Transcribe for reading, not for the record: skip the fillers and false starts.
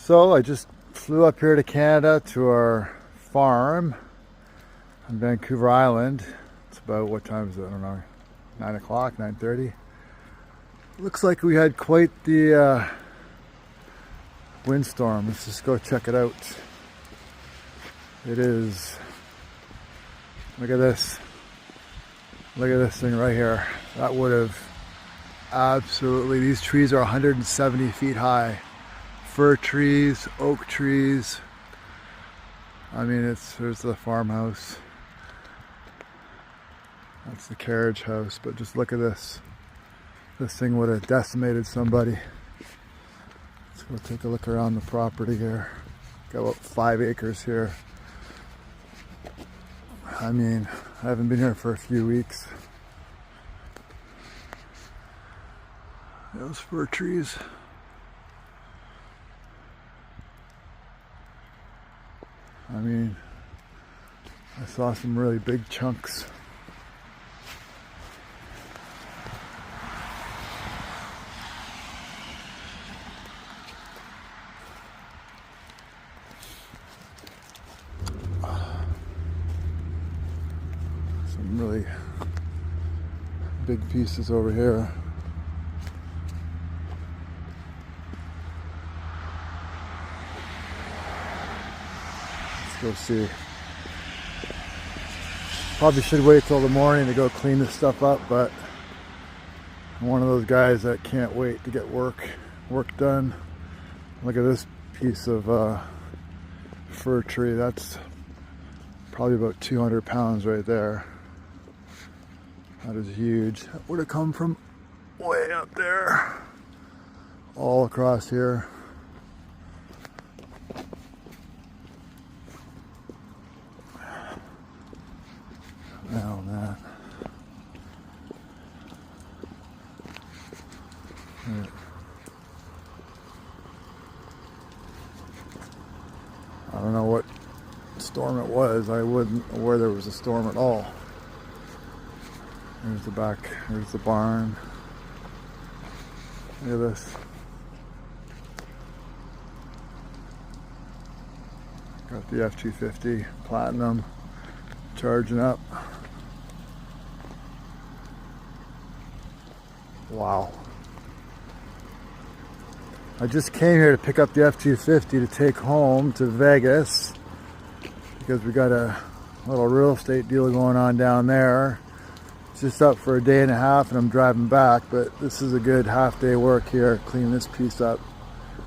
So I just flew up here to Canada to our farm on Vancouver Island. It's about, what time is it? I don't know, 9 o'clock, 9:30. Looks like we had quite the windstorm. Let's just go check it out. It is, look at this. Look at this thing right here. That would have absolutely, these trees are 170 feet high. Fir trees, oak trees. I mean, there's the farmhouse. That's the carriage house, but just look at this. This thing would have decimated somebody. Let's go take a look around the property here. Got about 5 acres here. I mean, I haven't been here for a few weeks. Those fir trees. I mean, I saw some really big chunks. Some really big pieces over here. Go see. Probably should wait till the morning to go clean this stuff up, but I'm one of those guys that can't wait to get work done. Look at this piece of fir tree. That's probably about 200 pounds right there. That is huge. That would have come from way up there, all across here. Oh man. I don't know what storm it was. I wasn't aware there was a storm at all. There's the back, there's the barn. Look at this. Got the F-250 Platinum charging up. Wow. I just came here to pick up the F-250 to take home to Vegas because we got a little real estate deal going on down there. It's just up for a day and a half and I'm driving back, but this is a good half day work here, clean this piece up.